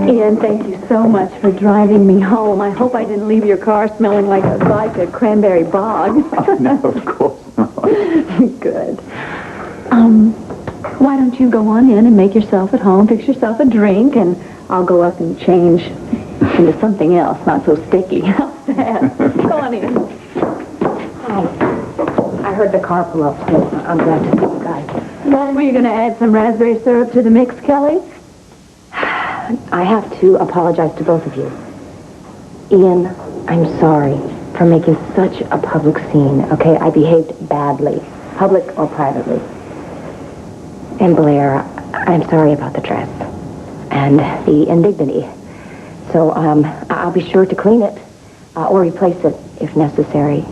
Ian, thank you so much for driving me home. I hope I didn't leave your car smelling like a vodka cranberry bog. Oh, no, of course not. Good. Why don't you go on in and make yourself at home, fix yourself a drink, and I'll go up and change into something else, not so sticky. How's that? Go on in. Hi. I heard the car pull up, so I'm glad to see you guys. Were you going to add some raspberry syrup to the mix, Kelly? I have to apologize to both of you. Ian, I'm sorry for making such a public scene, okay? I behaved badly, public or privately. And Blair, I'm sorry about the dress and the indignity. So, I'll be sure to clean it or replace it if necessary.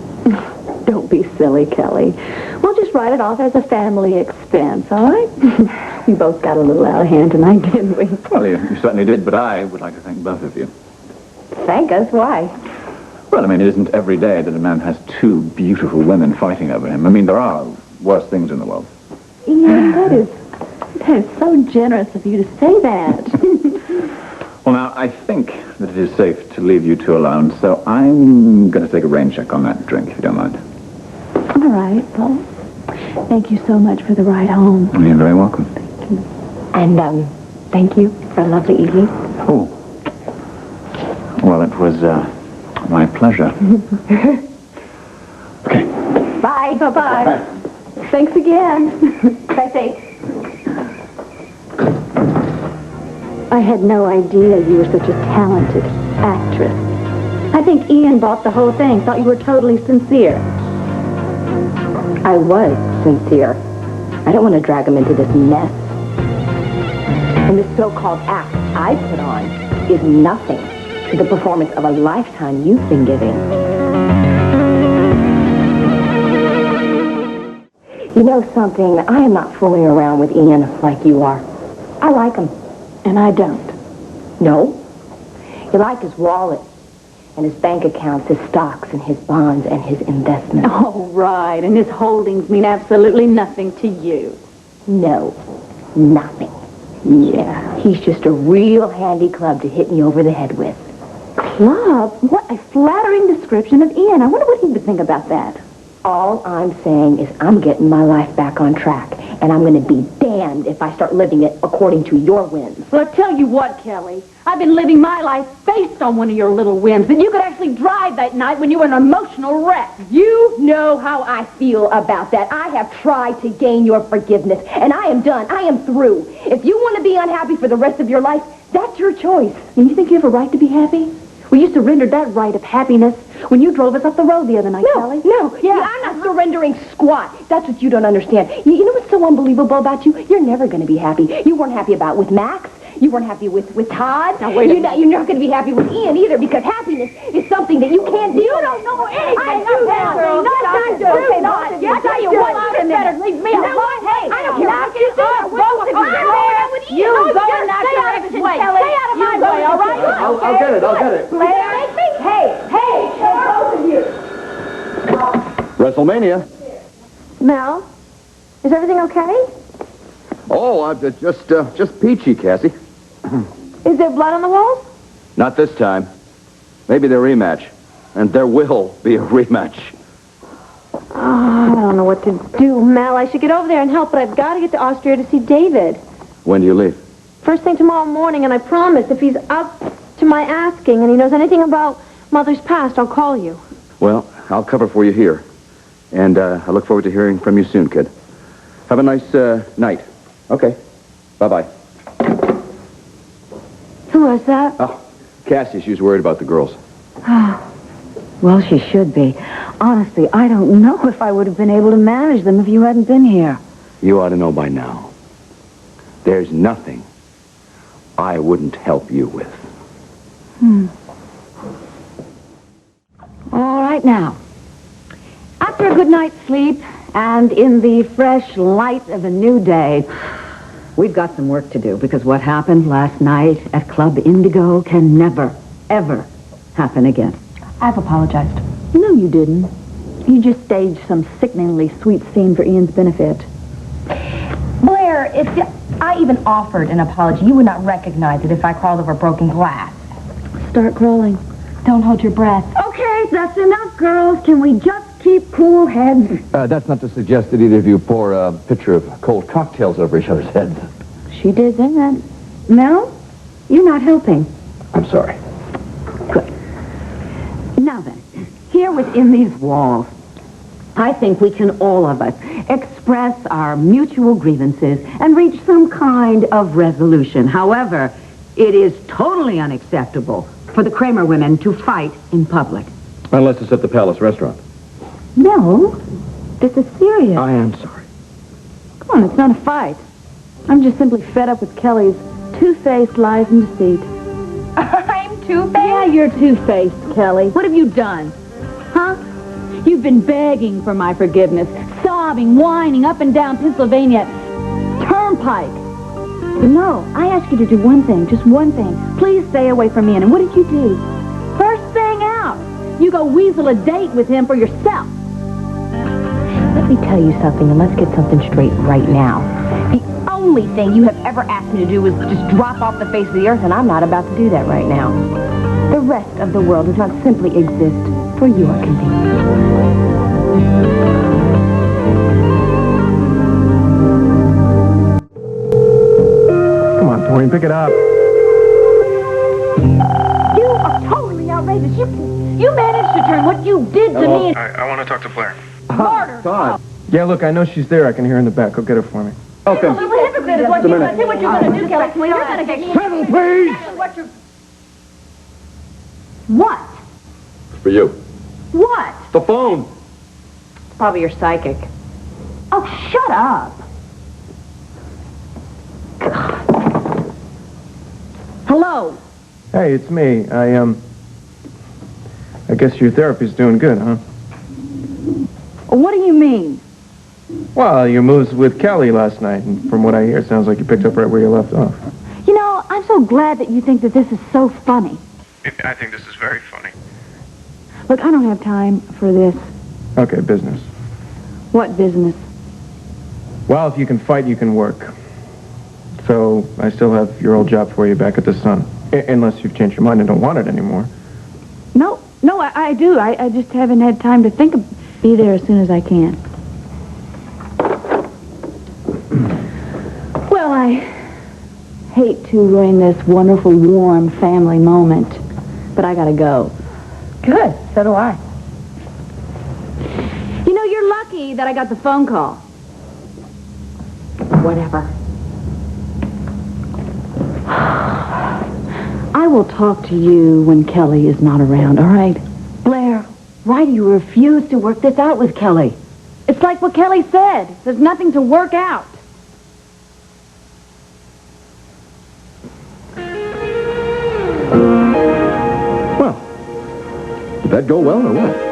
Don't be silly, Kelly. We'll just write it off as a family expense, all right? We both got a little out of hand tonight, didn't we? Well, you certainly did, but I would like to thank both of you. Thank us? Why? Well, I mean, it isn't every day that a man has two beautiful women fighting over him. I mean, there are worse things in the world. Ian, that is so generous of you to say that. Well, now, I think that it is safe to leave you two alone, so I'm going to take a rain check on that drink, if you don't mind. All right, well, thank you so much for the ride home. You're very welcome. And, thank you for a lovely evening. Oh. Well, it was, my pleasure. Okay. Bye. Bye-bye. Bye. Thanks again. Stay safe. I had no idea you were such a talented actress. I think Ian bought the whole thing, thought you were totally sincere. I was sincere. I don't want to drag him into this mess. And this so-called act I put on is nothing to the performance of a lifetime you've been giving. You know something? I am not fooling around with Ian like you are. I like him. And I don't. No. You like his wallet and his bank accounts, his stocks and his bonds and his investments. Oh, right. And his holdings mean absolutely nothing to you. No. Nothing. Yeah. He's just a real handy club to hit me over the head with. Club? What a flattering description of Ian. I wonder what he would think about that. All I'm saying is I'm getting my life back on track, and I'm going to be damned if I start living it according to your whims. Well, I tell you what, Kelly. I've been living my life based on one of your little whims that you could actually drive that night when you were an emotional wreck. You know how I feel about that. I have tried to gain your forgiveness, and I am done. I am through. If you want to be unhappy for the rest of your life, that's your choice. And you think you have a right to be happy? Well, you surrendered that right of happiness when you drove us up the road the other night, Kelly. No. Yeah, I'm not surrendering squat. That's what you don't understand. You know what's so unbelievable about you? You're never going to be happy. You weren't happy with Max. You weren't happy with Todd. Now, wait a minute. You're not going to be happy with Ian either, because happiness is something that you can't do. You don't know anything. I do that, girl. No, I do. Okay, not. I tell you what, you better leave me alone. Hey, I don't care what you do. Both of you. You go and knock your ex's way. Stay out of my way, all right? I'll get it. I'll get it. Blair, hey, both of you. WrestleMania. Mel, is everything okay? Oh, just peachy, Cassie. Is there blood on the walls? Not this time. Maybe the rematch. And there will be a rematch. Oh, I don't know what to do, Mel. I should get over there and help, but I've got to get to Austria to see David. When do you leave? First thing tomorrow morning, and I promise if he's up to my asking and he knows anything about Mother's past, I'll call you. Well, I'll cover for you here. And I look forward to hearing from you soon, kid. Have a nice night. Okay. Bye-bye. Who was that? Oh, Cassie, she's worried about the girls. Well, she should be. Honestly, I don't know if I would have been able to manage them if you hadn't been here. You ought to know by now. There's nothing I wouldn't help you with. All right, now. After a good night's sleep and in the fresh light of a new day, we've got some work to do because what happened last night at Club Indigo can never, ever happen again. I've apologized. No, you didn't. You just staged some sickeningly sweet scene for Ian's benefit. Blair, Blair, if I even offered an apology, you would not recognize it if I crawled over broken glass. Start crawling. Don't hold your breath. Okay, that's enough, girls. Can we just keep cool heads? That's not to suggest that either of you pour a pitcher of cold cocktails over each other's heads. She did, didn't that? Mel, you're not helping. I'm sorry. Good. Now then, here within these walls, I think we can all of us express our mutual grievances and reach some kind of resolution. However, it is totally unacceptable for the Kramer women to fight in public. Unless it's at the Palace restaurant. No, this is serious. I am sorry. Come on, it's not a fight. I'm just simply fed up with Kelly's two-faced lies and deceit. I'm two-faced? Yeah, you're two-faced, Kelly. What have you done? Huh? You've been begging for my forgiveness, sobbing, whining up and down Pennsylvania Turnpike. No, I asked you to do one thing, just one thing. Please stay away from Ian. And what did you do? First thing out, you go weasel a date with him for yourself. Let me tell you something, and let's get something straight right now. The only thing you have ever asked me to do is just drop off the face of the earth, and I'm not about to do that right now. The rest of the world does not simply exist for your convenience. Come on, Dorian, pick it up. You are totally outrageous. You managed to turn what you did to me into I want to talk to Blair. murder. Todd. Yeah, look, I know she's there. I can hear her in the back. Go get her for me. Okay. What you're going to do, Kelly. You're going to get me. Settle, please! What? For you. What? The phone. Probably your psychic. Oh, shut up. Hello. Hey, it's me. I guess your therapy's doing good, huh? What do you mean? Well, your moves with Kelly last night, and from what I hear, it sounds like you picked up right where you left off. You know, I'm so glad that you think that this is so funny. I think this is very funny. Look, I don't have time for this. Okay, business. What business? Well, if you can fight, you can work. So, I still have your old job for you back at the Sun. Unless you've changed your mind and don't want it anymore. No, I do. I just haven't had time to think of... Be there as soon as I can. Well, I hate to ruin this wonderful, warm family moment, but I gotta go. Good, so do I. You know, you're lucky that I got the phone call. Whatever. I will talk to you when Kelly is not around, all right? Blair, why do you refuse to work this out with Kelly? It's like what Kelly said. There's nothing to work out. Well, did that go well or what?